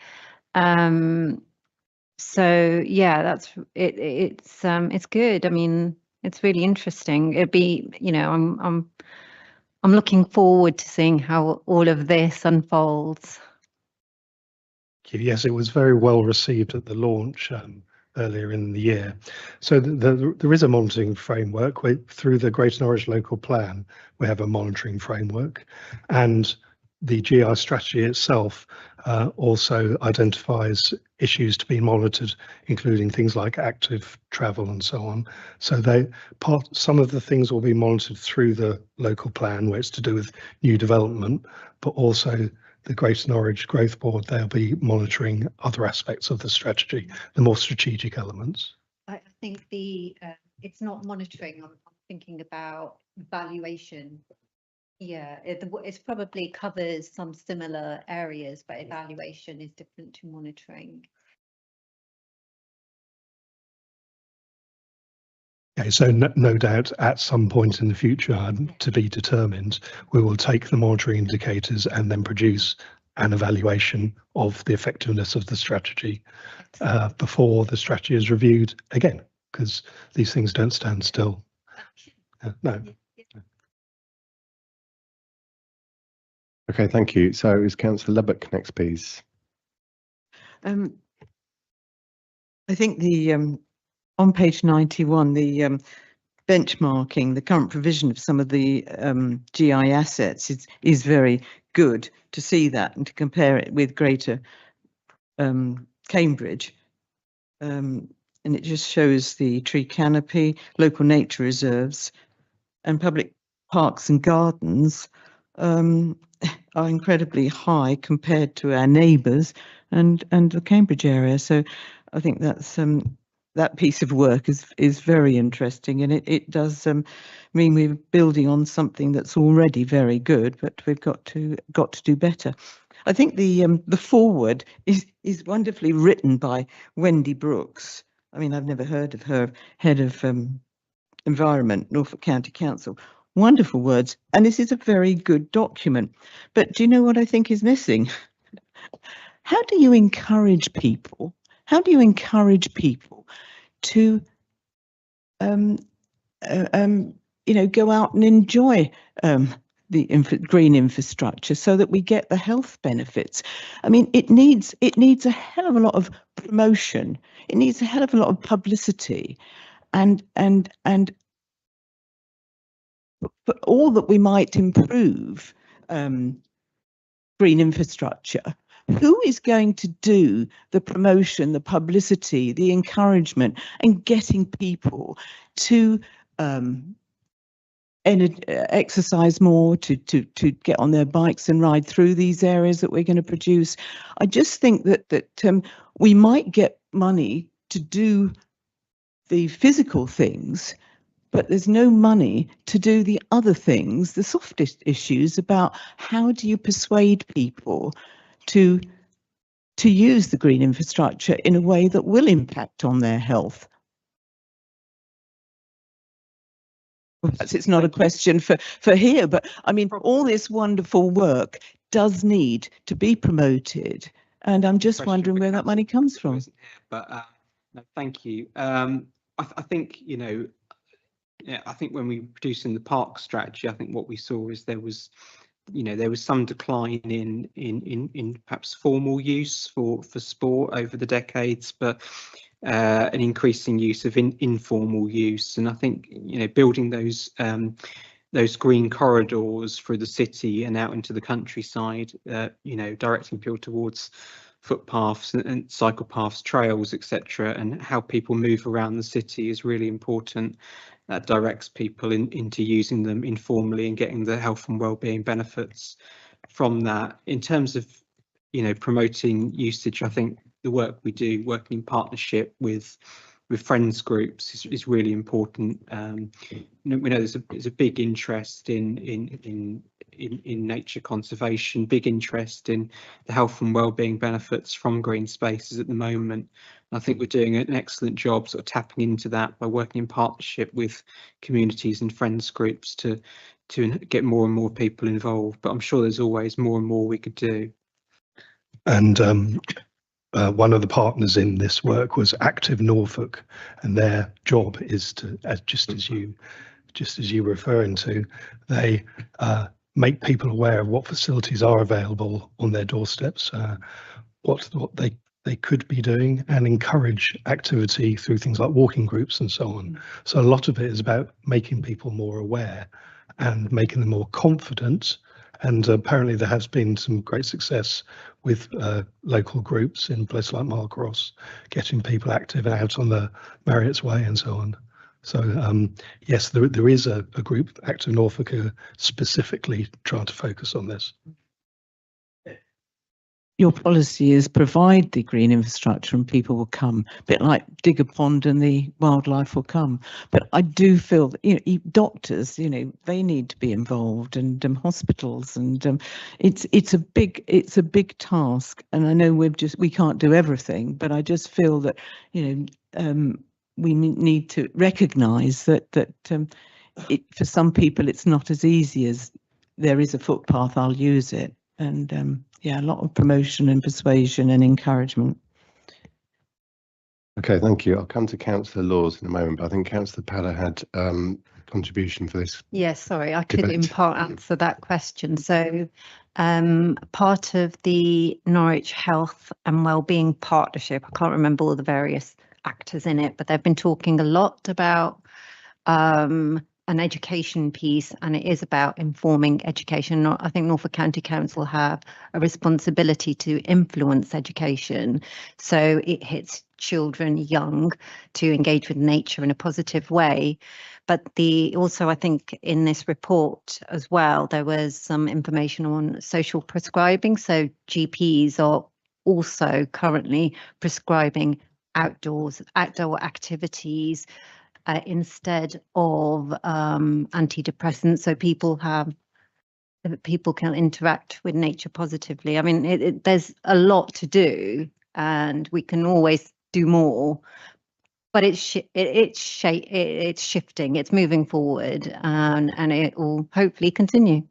So yeah, that's it. It's good. I mean, it's really interesting. It'd be, I'm looking forward to seeing how all of this unfolds. Yes, it was very well received at the launch earlier in the year. So there is a monitoring framework. Through the Greater Norwich Local Plan, we have a monitoring framework, and the GI strategy itself also identifies issues to be monitored, including things like active travel and so on. So some of the things will be monitored through the local plan, where it's to do with new development, but also the Greater Norwich Growth Board, they'll be monitoring other aspects of the strategy, the more strategic elements. I think it's not monitoring. I'm thinking about evaluation. Yeah, it probably covers some similar areas, but evaluation is different to monitoring. Okay, so no doubt at some point in the future, to be determined, we will take the monitoring indicators and then produce an evaluation of the effectiveness of the strategy before the strategy is reviewed again, because these things don't stand still. No. Okay, thank you. So is Councillor Lubbock next, please? I think on page 91, the benchmarking, the current provision of some of the GI assets is very good to see that and to compare it with Greater Cambridge. And it just shows the tree canopy, local nature reserves, and public parks and gardens are incredibly high compared to our neighbours and the Cambridge area. So I think that's that piece of work is very interesting, and it does mean we're building on something that's already very good, but we've got to do better. I think the foreword is wonderfully written by Wendy Brooks. I mean, I've never heard of her, head of Environment, Norfolk County Council. Wonderful words, and this is a very good document. But do you know what I think is missing? How do you encourage people? How do you encourage people to, go out and enjoy the green infrastructure so that we get the health benefits? I mean, it needs a hell of a lot of promotion. It needs a hell of a lot of publicity, and for all that we might improve green infrastructure, who is going to do the promotion, the publicity, the encouragement, and getting people to exercise more, to get on their bikes and ride through these areas that we're going to produce? I just think that we might get money to do the physical things, but there's no money to do the other things, the softest issues about how do you persuade people to use the green infrastructure in a way that will impact on their health. Perhaps it's not a question for here, but I mean, all this wonderful work does need to be promoted, and I'm just wondering where that money comes from. But no, thank you. I think, I think when we were producing the park strategy, I think what we saw is there was some decline in perhaps formal use for sport over the decades, but an increasing use of informal use. And I think building those green corridors through the city and out into the countryside, directing people towards footpaths and cycle paths, trails, etc., and how people move around the city is really important. That directs people into using them informally and getting the health and well-being benefits from that. In terms of promoting usage, I think the work we do, working in partnership with friends groups, is really important. We know there's a big interest in nature conservation, big interest in the health and well-being benefits from green spaces at the moment. And I think we're doing an excellent job sort of tapping into that by working in partnership with communities and friends groups to get more and more people involved. But I'm sure there's always more and more we could do. And one of the partners in this work was Active Norfolk, and their job is to, just as you were referring to, they make people aware of what facilities are available on their doorsteps, what they could be doing, and encourage activity through things like walking groups and so on. So a lot of it is about making people more aware and making them more confident. And apparently there has been some great success with local groups in places like Marlcross, getting people active out on the Marriott's Way and so on. So yes, there is a group, Active Norfolk, specifically trying to focus on this. Your policy is provide the green infrastructure and people will come, a bit like dig a pond and the wildlife will come. But I do feel that doctors, they need to be involved, and hospitals, and it's a big task. And I know we can't do everything, but I just feel that we need to recognise that for some people it's not as easy as there is a footpath, I'll use it. And yeah, a lot of promotion and persuasion and encouragement. Okay, thank you. I'll come to Councillor Laws in a moment, but I think Councillor Paller had contribution for this. Yes, sorry, I debate. could in part answer that question. So part of the Norwich Health and Wellbeing Partnership, I can't remember all the various actors in it, but they've been talking a lot about an education piece, and it is about informing education. I think Norfolk County Council have a responsibility to influence education, so it hits children young to engage with nature in a positive way. But also, I think in this report as well, there was some information on social prescribing. So GPs are also currently prescribing outdoor activities instead of antidepressants, so people can interact with nature positively. I mean, there's a lot to do, and we can always do more. But it's shifting, it's moving forward, and it will hopefully continue.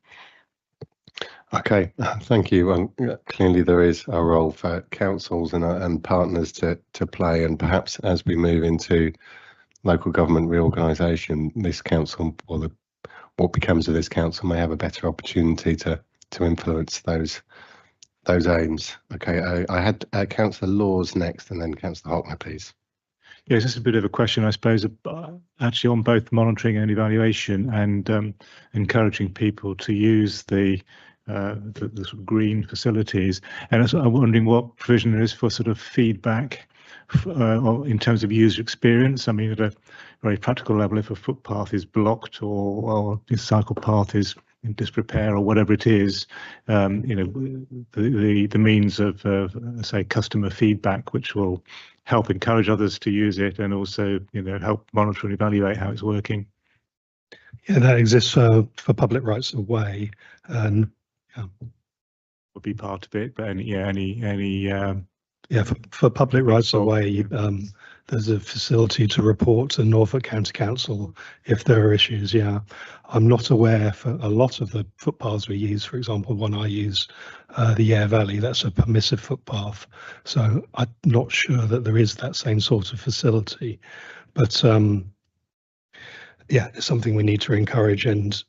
Okay, thank you. Clearly there is a role for councils and partners to play, and perhaps as we move into local government reorganisation, this council, or what becomes of this council, may have a better opportunity to influence those aims. Okay, I had Councillor Laws next, and then Councillor Hockner, please. Yeah, it's just a bit of a question, I suppose, actually on both monitoring and evaluation, and encouraging people to use the sort of green facilities. And I'm wondering what provision there is for sort of feedback in terms of user experience. I mean, at a very practical level, if a footpath is blocked or a cycle path is in disrepair or whatever it is, you know, the means of say customer feedback, which will help encourage others to use it, and also, you know, help monitor and evaluate how it's working. Yeah, that exists for public rights of way, and Would be part of it, but for public rights of way, there's a facility to report to Norfolk County Council if there are issues. Yeah, I'm not aware for a lot of the footpaths we use. For example, one I use, the Yare Valley, that's a permissive footpath, so I'm not sure that there is that same sort of facility. But yeah, it's something we need to encourage, and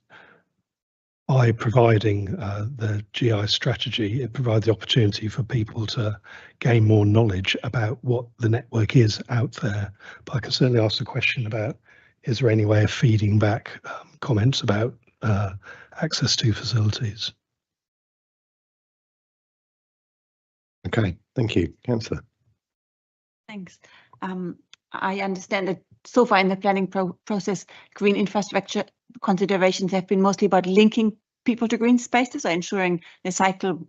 by providing the GI strategy, it provides the opportunity for people to gain more knowledge about what the network is out there. But I can certainly ask the question about, is there any way of feeding back comments about access to facilities? Okay, thank you. Councillor. Thanks. I understand that so far in the planning process, green infrastructure considerations have been mostly about linking people to green spaces, or ensuring the cycle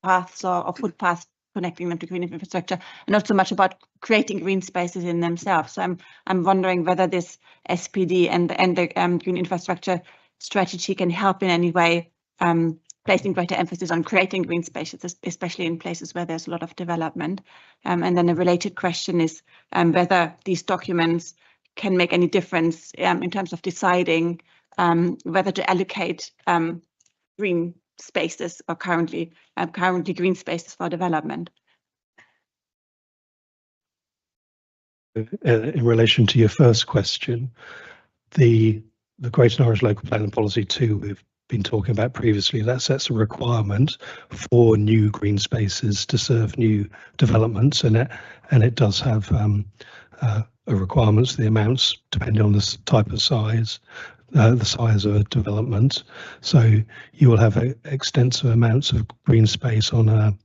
paths or footpaths, connecting them to green infrastructure, and not so much about creating green spaces in themselves. So I'm wondering whether this SPD and the green infrastructure strategy can help in any way, placing greater emphasis on creating green spaces, especially in places where there's a lot of development. And then a related question is whether these documents can make any difference in terms of deciding whether to allocate green spaces or currently green spaces for development. In relation to your first question, the Greater Norwich Local Planning Policy 2 we've been talking about previously, that sets a requirement for new green spaces to serve new developments, and it does have a requirements, the amounts depending on the type of size, the size of a development. So you will have extensive amounts of green space on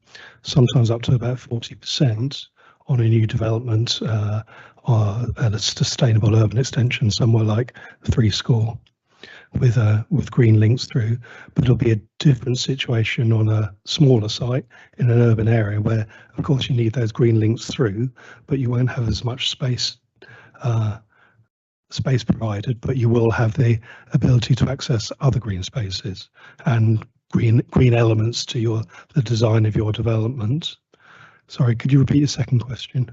sometimes up to about 40% on a new development, or at a sustainable urban extension somewhere like 70 with green links through. But it'll be a different situation on a smaller site in an urban area where, of course, you need those green links through, but you won't have as much space provided, but you will have the ability to access other green spaces and green elements to the design of your development. Sorry, could you repeat your second question?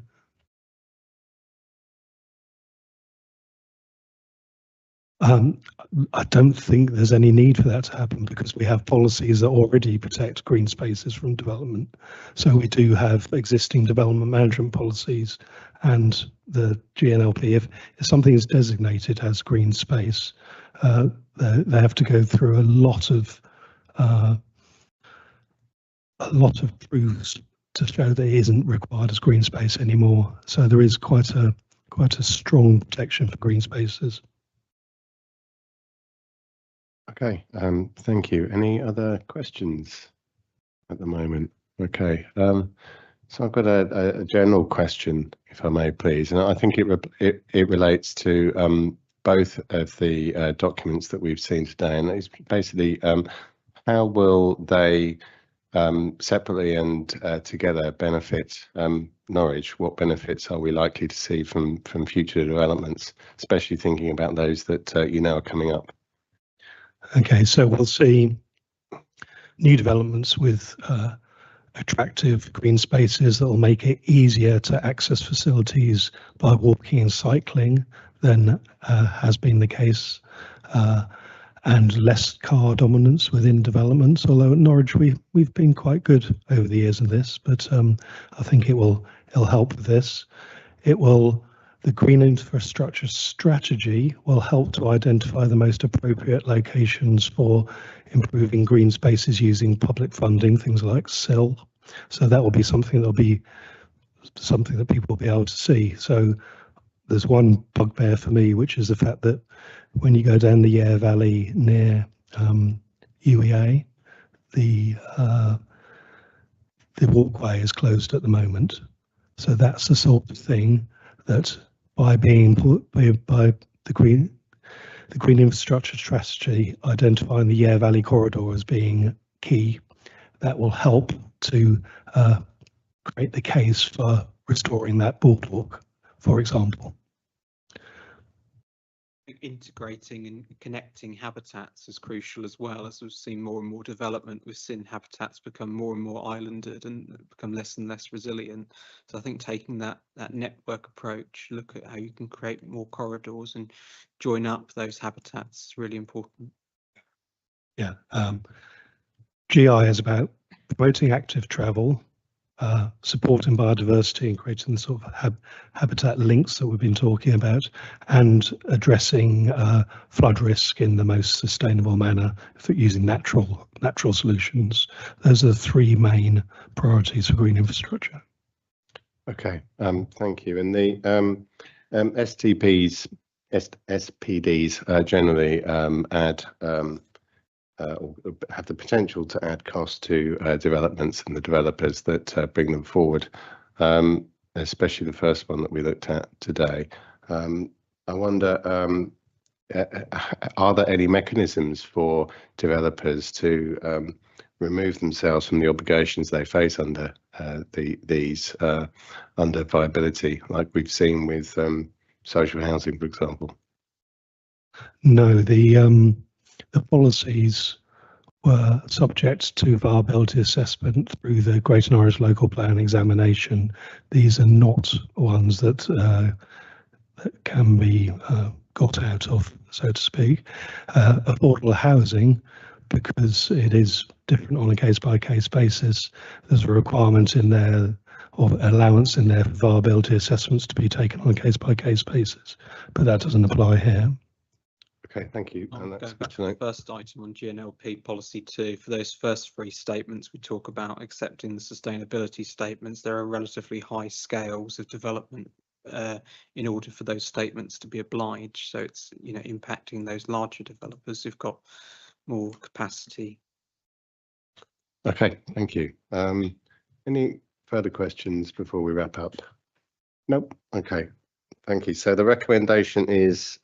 I don't think there's any need for that to happen, because we have policies that already protect green spaces from development. So we do have existing development management policies, and the GNLP, if something is designated as green space, they have to go through a lot of proofs to show that it isn't required as green space anymore. So there is quite a strong protection for green spaces. Okay, thank you. Any other questions at the moment? Okay, so I've got a general question, if I may, please, and I think it relates to both of the documents that we've seen today, and it's basically how will they separately and together benefit Norwich? What benefits are we likely to see from future developments, especially thinking about those that are coming up? Okay, so we'll see new developments with attractive green spaces that will make it easier to access facilities by walking and cycling than has been the case, and less car dominance within developments. Although at Norwich we've been quite good over the years in this, but I think it'll help with this. The green infrastructure strategy will help to identify the most appropriate locations for improving green spaces using public funding, things like SIL. So that will be something that people will be able to see. So there's one bugbear for me, which is the fact that when you go down the Yare Valley near UEA, the walkway is closed at the moment. So that's the sort of thing that by the green infrastructure strategy, identifying the Yare Valley corridor as being key, that will help to create the case for restoring that boardwalk, for example. Integrating and connecting habitats is crucial as well. As we've seen more and more development, we've seen habitats become more and more islanded and become less and less resilient. So I think taking that network approach, look at how you can create more corridors and join up those habitats is really important. Yeah, GI is about promoting active travel, supporting biodiversity and creating the sort of habitat links that we've been talking about, and addressing flood risk in the most sustainable manner using natural solutions. Those are the three main priorities for green infrastructure. Okay, thank you. And the SPDs generally add or have the potential to add cost to developments and the developers that bring them forward, especially the first one that we looked at today. I wonder, are there any mechanisms for developers to remove themselves from the obligations they face under under viability, like we've seen with social housing, for example? No, the policies were subject to viability assessment through the Greater Norwich Local Plan examination. These are not ones that can be got out of, so to speak. Affordable housing, because it is different on a case-by-case basis, there's a requirement in there or allowance in there for viability assessments to be taken on a case-by-case basis, but that doesn't apply here. Okay, thank you. And that's back to the first item on GNLP policy 2. For those first three statements, we talk about accepting the sustainability statements. There are relatively high scales of development in order for those statements to be obliged. So it's impacting those larger developers who've got more capacity. Okay, thank you. Any further questions before we wrap up? Nope. Okay, thank you. So the recommendation is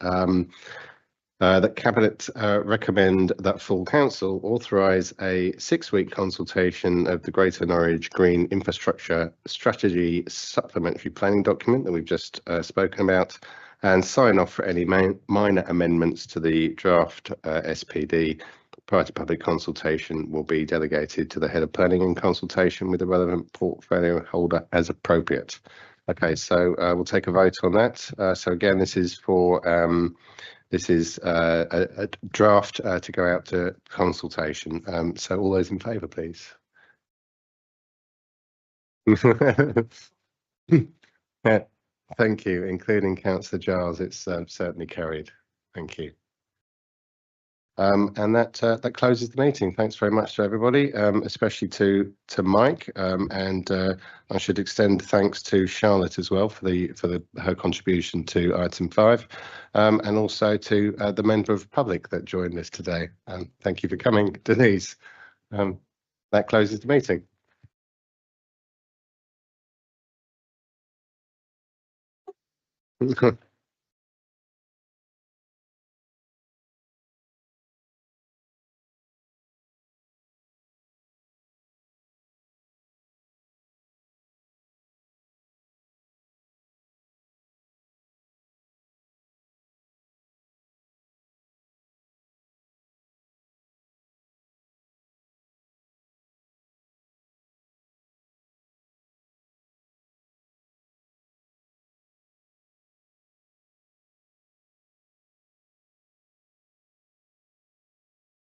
that Cabinet recommend that full council authorise a 6-week consultation of the Greater Norwich Green Infrastructure Strategy supplementary planning document that we've just spoken about, and sign off for any minor amendments to the draft SPD prior to public consultation will be delegated to the head of planning in consultation with the relevant portfolio holder as appropriate. Okay, so we'll take a vote on that. So again, this is for a draft to go out to consultation. So all those in favour, please. Yeah, thank you, including Councillor Giles. It's certainly carried. Thank you. And that closes the meeting. Thanks very much to everybody, especially to Mike, and I should extend thanks to Charlotte as well for her contribution to item 5, and also to the member of public that joined us today. Thank you for coming, Denise. That closes the meeting.